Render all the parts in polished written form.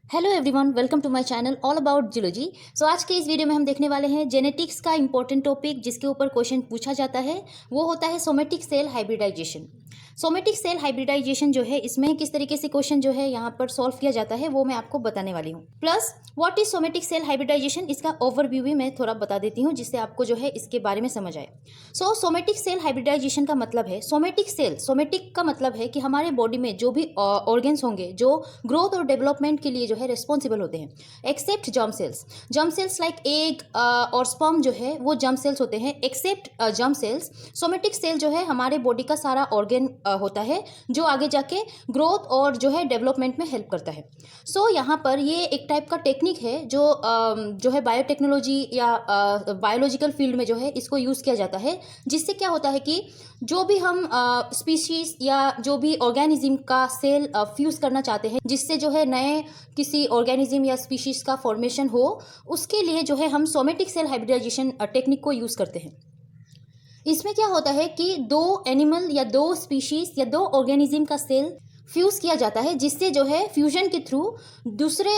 Hello everyone, welcome to my channel all about geology. So आज के इस video में हम देखने वाले हैं जेनेटिक्स का इंपॉर्टेंट टॉपिक जिसके ऊपर क्वेश्चन पूछा जाता है। वो होता है somatic cell hybridization. Somatic cell hybridization जो है, इसमें किस तरीके से क्वेश्चन जो है यहाँ पर सॉल्व किया जाता है वो मैं आपको बताने वाली हूँ। Plus what is somatic cell hybridization, इसका ओवरव्यू भी मैं थोड़ा बता देती हूँ जिससे आपको जो है इसके बारे में समझ आए। सो सोमेटिक सेल हाइब्रिडाइजेशन का मतलब है सोमेटिक सेल। सोमेटिक का मतलब है कि हमारे बॉडी में जो भी ऑर्गेन्स होंगे जो ग्रोथ और डेवलपमेंट के लिए जो है रिस्पॉन्सिबल होते हैं, except germ cells. Germ cells like egg और स्पर्म जो है वो जर्म सेल्स होते हैं। Except germ cells, somatic cell जो है हमारे बॉडी का सारा ऑर्गेन होता है जो आगे जाके ग्रोथ और जो है डेवलपमेंट में हेल्प करता है। सो यहाँ पर ये एक टाइप का टेक्निक है जो है बायोटेक्नोलॉजी या बायोलॉजिकल फील्ड में जो है इसको यूज़ किया जाता है, जिससे क्या होता है कि जो भी हम स्पीशीज या जो भी ऑर्गेनिज्म का सेल फ्यूज़ करना चाहते हैं जिससे जो है नए किसी ऑर्गेनिज्म या स्पीशीज का फॉर्मेशन हो, उसके लिए जो है हम सोमेटिक सेल हाइब्रिडाइजेशन टेक्निक को यूज़ करते हैं। इसमें क्या होता है कि दो एनिमल या दो स्पीशीज या दो ऑर्गेनिज्म का सेल फ्यूज़ किया जाता है जिससे जो है फ्यूजन के थ्रू दूसरे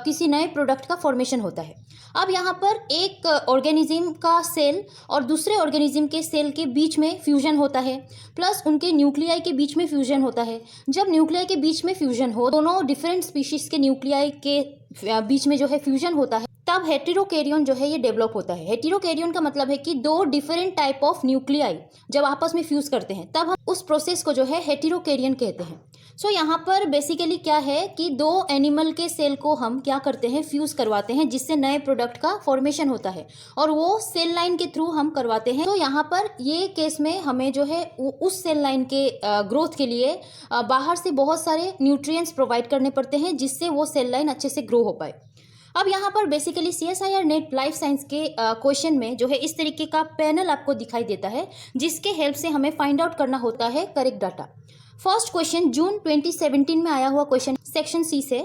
किसी नए प्रोडक्ट का फॉर्मेशन होता है। अब यहाँ पर एक ऑर्गेनिज्म का सेल और दूसरे ऑर्गेनिज्म के सेल के बीच में फ्यूजन होता है, प्लस उनके न्यूक्लियाई के बीच में फ्यूजन होता है। जब न्यूक्लियाई के बीच में फ्यूजन हो, दोनों डिफरेंट स्पीशीज के न्यूक्लियाई के बीच में जो है फ्यूजन होता है, तब हेटेरोकैरियन जो है ये डेवलप होता है। हेटेरोकैरियन का मतलब है कि दो डिफरेंट टाइप ऑफ न्यूक्लियाई जब आपस में फ्यूज करते हैं तब हम उस प्रोसेस को जो है हेटेरोकैरियन कहते हैं। सो यहाँ पर बेसिकली क्या है कि दो एनिमल के सेल को हम क्या करते हैं, फ्यूज करवाते हैं जिससे नए प्रोडक्ट का फॉर्मेशन होता है और वो सेल लाइन के थ्रू हम करवाते हैं। तो यहाँ पर ये केस में हमें जो है उस सेल लाइन के ग्रोथ के लिए बाहर से बहुत सारे न्यूट्रिएंट्स प्रोवाइड करने पड़ते हैं जिससे वो सेल लाइन अच्छे से ग्रो हो पाए। अब यहाँ पर basically CSIR net life science के क्वेश्चन में जो है इस तरीके का पैनल आपको दिखाई देता है जिसके हेल्प से हमें फाइंड आउट करना होता है correct data. First question June 2017 में आया हुआ क्वेश्चन सेक्शन सी से,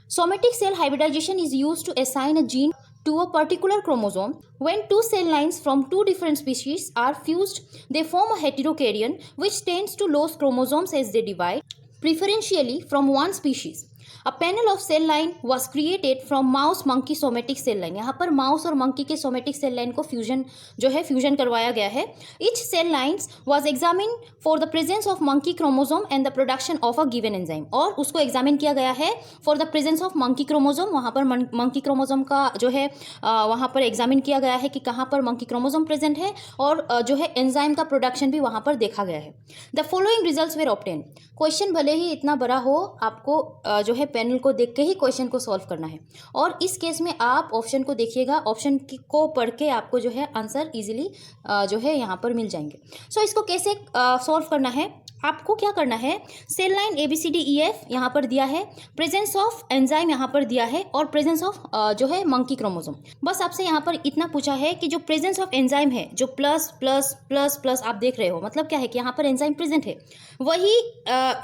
somatic cell hybridization is used to assign a gene to a particular chromosome. When two cell lines from two different species are fused, they form a heterokaryon which tends to lose chromosomes as they divide, preferentially from one species. A panel of cell line was created from mouse monkey somatic cell line. यहाँ पर mouse और monkey के somatic cell line को fusion करवाया गया है। Each cell lines was examined for the presence of monkey chromosome and the production of a given enzyme. और उसको एग्जामिन किया गया है for the presence of monkey chromosome। वहाँ पर मंकी क्रोमोसोम का जो है वहाँ पर एग्जामिन किया गया है कि कहाँ पर मंकी क्रोमोसोम प्रेजेंट है और जो है एंजाइम का प्रोडक्शन भी वहाँ पर देखा गया है। The following results were obtain. Question भले ही इतना बड़ा हो, आपको जो है पैनल को देख के ही क्वेश्चन को सॉल्व करना है और इस केस में आप ऑप्शन को देखिएगा, ऑप्शन को पढ़ के आपको जो है आंसर इजीली जो है यहाँ पर मिल जाएंगे। सो इसको कैसे सॉल्व करना है, आपको क्या करना है, सेल लाइन ABCDEF यहाँ पर दिया है, प्रेजेंस ऑफ एंजाइम यहाँ पर दिया है और प्रेजेंस ऑफ जो है मंकी क्रोमोसोम। बस आपसे यहाँ पर इतना पूछा है कि जो प्रेजेंस ऑफ एंजाइम है, जो प्लस प्लस प्लस प्लस आप देख रहे हो, मतलब क्या है कि यहाँ पर एंजाइम प्रेजेंट है, वही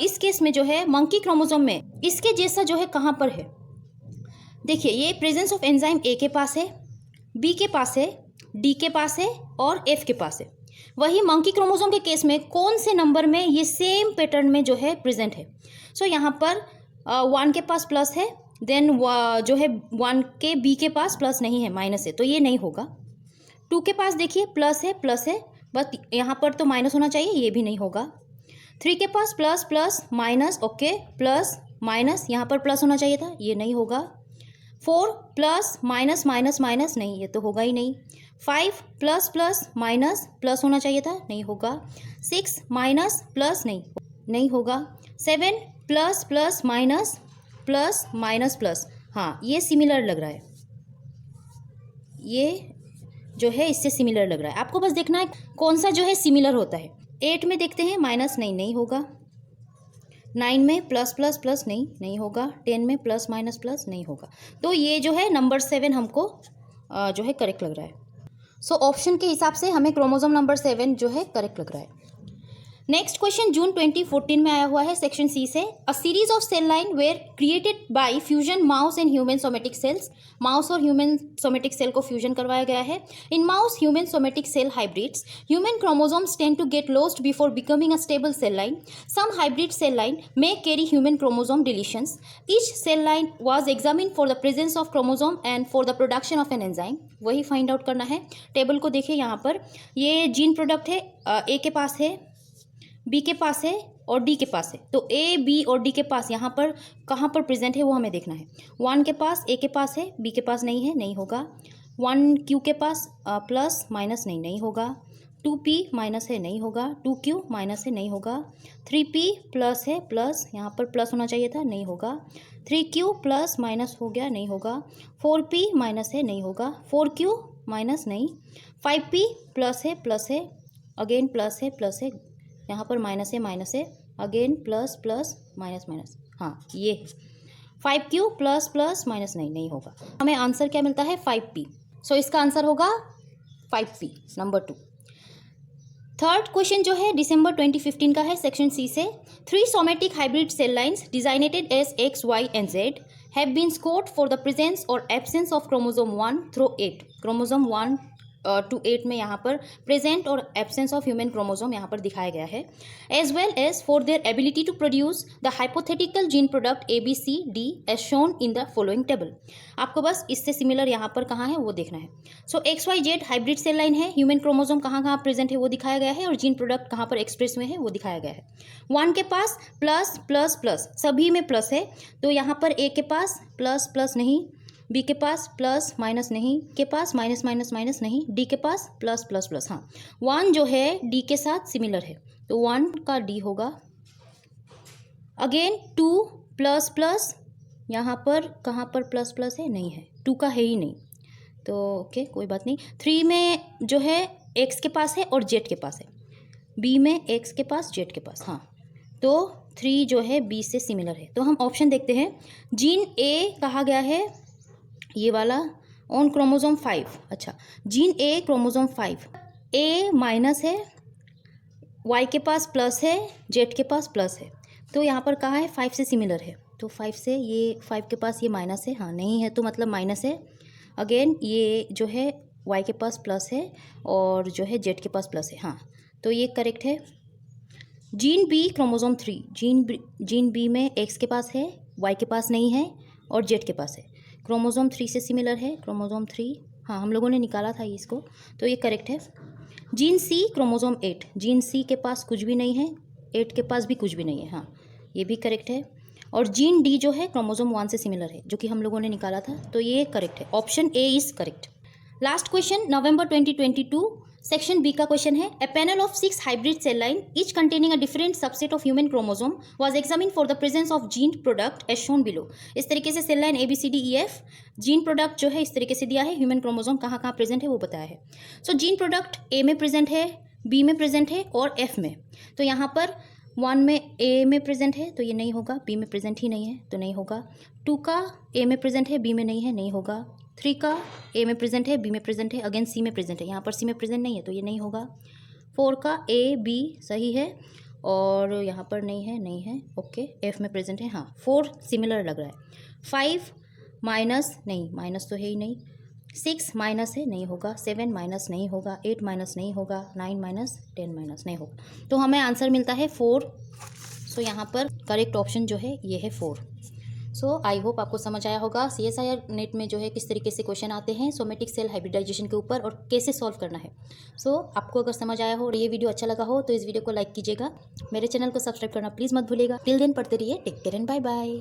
इस केस में जो है मंकी क्रोमोसोम में इसके जैसा जो है कहाँ पर है। देखिए ये प्रेजेंस ऑफ एंजाइम A के पास है, B के पास है, D के पास है और F के पास है। वही मंकी क्रोमोसोम के केस में कौन से नंबर में ये सेम पैटर्न में जो है प्रेजेंट है। सो यहाँ पर 1 के पास प्लस है, देन जो है 1 के B के पास प्लस नहीं है, माइनस है, तो ये नहीं होगा। 2 के पास देखिए प्लस है, बस यहाँ पर तो माइनस होना चाहिए, ये भी नहीं होगा। 3 के पास plus plus minus, okay, plus minus, यहाँ पर प्लस होना चाहिए था, ये नहीं होगा। 4 प्लस माइनस माइनस माइनस, नहीं, ये तो होगा ही नहीं। 5 प्लस प्लस माइनस प्लस होना चाहिए था, नहीं होगा। 6 माइनस प्लस, नहीं होगा। 7 plus plus minus plus minus plus, हाँ ये सिमिलर लग रहा है, ये जो है इससे सिमिलर लग रहा है। आपको बस देखना है कौन सा जो है सिमिलर होता है। 8 में देखते हैं, माइनस, नहीं होगा। 9 में प्लस प्लस प्लस, नहीं होगा। 10 में प्लस माइनस प्लस, नहीं होगा। तो ये जो है नंबर 7 हमको जो है करेक्ट लग रहा है। सो ऑप्शन के हिसाब से हमें क्रोमोसोम नंबर 7 जो है करेक्ट लग रहा है। नेक्स्ट क्वेश्चन जून 2014 में आया हुआ है सेक्शन सी से। A series of cell line were created by fusion mouse and human somatic cells. Mouse और ह्यूमन सोमेटिक सेल को फ्यूजन करवाया गया है। In mouse human somatic cell hybrids human chromosomes tend to get lost before becoming a stable cell line. Some hybrid cell line may carry human chromosome deletions. Each cell line was examined for the presence of chromosome and for the production of an enzyme. वही find out करना है। Table को देखिए, यहाँ पर ये gene product है, ए के पास है, बी के पास है और डी के पास है। तो ए बी और डी के पास यहाँ पर कहाँ पर प्रेजेंट है वो हमें देखना है। 1 के पास, ए के पास है, बी के पास नहीं है, नहीं होगा। 1 क्यू के पास प्लस माइनस नहीं होगा। 2p माइनस है, नहीं होगा। 2q माइनस है, नहीं होगा। 3p प्लस है, प्लस यहाँ पर प्लस होना चाहिए था, नहीं होगा। 3q प्लस माइनस हो गया, नहीं होगा। 4p माइनस है, नहीं होगा। 4q माइनस नहीं। 5p प्लस है, अगेन प्लस है, यहाँ पर माइनस है, again plus plus minus minus, हाँ ये 5q प्लस प्लस माइनस नहीं होगा। हमें आंसर क्या मिलता है 5p। सो इसका आंसर होगा 5p, नंबर 2। थर्ड क्वेश्चन जो है दिसंबर 2015 का है सेक्शन सी से। 3 somatic hybrid cell lines designated as X, Y and Z have been scored for the presence or absence of chromosome 1 through 8। Chromosome 1 to 8 में यहाँ पर प्रेजेंट और एब्सेंस ऑफ ह्यूमन क्रोमोसोम यहाँ पर दिखाया गया है। As well as for their ability to produce the hypothetical gene product ABCD as shown in the following table. आपको बस इससे सिमिलर यहाँ पर कहाँ है वो देखना है। सो XYZ हाइब्रिड सेल लाइन है, ह्यूमन क्रोमोसोम कहाँ कहाँ प्रेजेंट है वो दिखाया गया है और जीन प्रोडक्ट कहाँ पर एक्सप्रेस में है वो दिखाया गया है। 1 के पास प्लस प्लस प्लस, सभी में प्लस है, तो यहाँ पर A के पास प्लस प्लस नहीं, बी के पास प्लस माइनस नहीं, के पास माइनस माइनस माइनस नहीं, डी के पास प्लस प्लस प्लस, हाँ 1 जो है डी के साथ सिमिलर है तो 1 का डी होगा। अगेन 2 प्लस प्लस, यहाँ पर कहाँ पर प्लस प्लस है, नहीं है, 2 का है ही नहीं, तो ओके कोई बात नहीं। 3 में जो है एक्स के पास है और जेड के पास है, बी में एक्स के पास जेड के पास, हाँ तो 3 जो है बी से सिमिलर है। तो हम ऑप्शन देखते हैं। जीन ए कहा गया है ये वाला ऑन क्रोमोसोम 5, अच्छा gene A chromosome 5, A minus है, वाई के पास प्लस है, जेड के पास प्लस है, तो यहाँ पर कहाँ है 5 से सिमिलर है, तो 5 से ये 5 के पास ये माइनस है, हाँ नहीं है तो मतलब माइनस है। अगेन ये जो है वाई के पास प्लस है और जो है जेड के पास प्लस है, हाँ तो ये करेक्ट है। Gene B chromosome 3, gene B में एक्स के पास है, वाई के पास नहीं है और जेड के पास है, क्रोमोसोम 3 से सिमिलर है, क्रोमोसोम 3, हाँ हम लोगों ने निकाला था इसको, तो ये करेक्ट है। Gene C chromosome 8, gene C के पास कुछ भी नहीं है, 8 के पास भी कुछ भी नहीं है, हाँ ये भी करेक्ट है। और जीन डी जो है क्रोमोसोम 1 से सिमिलर है, जो कि हम लोगों ने निकाला था, तो ये करेक्ट है, option A is correct. Last question November 2022 section B का क्वेश्चन है। A panel of 6 hybrid cell line each containing a different subset of human chromosome was examined for the presence of gene product as shown below. इस तरीके से cell line ABCDEF, gene product जो है इस तरीके से दिया है, ह्यूमन क्रोमोसोम कहाँ कहाँ प्रेजेंट है वो बताया है। सो जीन प्रोडक्ट ए में प्रेजेंट है, बी में प्रेजेंट है और एफ में, तो यहाँ पर 1 में ए में प्रेजेंट है तो ये नहीं होगा, बी में प्रेजेंट ही नहीं है तो नहीं होगा। 2 का ए में प्रेजेंट है, बी में नहीं है, नहीं होगा। 3 का ए में प्रेजेंट है, बी में प्रेजेंट है, अगेन सी में प्रेजेंट है, यहाँ पर सी में प्रेजेंट नहीं है तो ये नहीं होगा। 4 का ए बी सही है और यहाँ पर नहीं है, ओके एफ में प्रेजेंट है, हाँ 4 सिमिलर लग रहा है। 5 माइनस नहीं, माइनस तो है ही नहीं। 6 माइनस है, नहीं होगा। 7 माइनस नहीं होगा, 8 माइनस नहीं होगा, 9 माइनस 10 माइनस नहीं होगा, तो हमें आंसर मिलता है 4। सो यहाँ पर करेक्ट ऑप्शन जो है ये है 4। सो आई होप आपको समझ आया होगा CSIR नेट में जो है किस तरीके से क्वेश्चन आते हैं सोमेटिक सेल हाइब्रिडाइजेशन के ऊपर और कैसे सॉल्व करना है। सो आपको अगर समझ आया हो और ये वीडियो अच्छा लगा हो तो इस वीडियो को लाइक कीजिएगा, मेरे चैनल को सब्सक्राइब करना प्लीज़ मत भूलिएगा। टिल देन पढ़ते रहिए, take care and bye bye.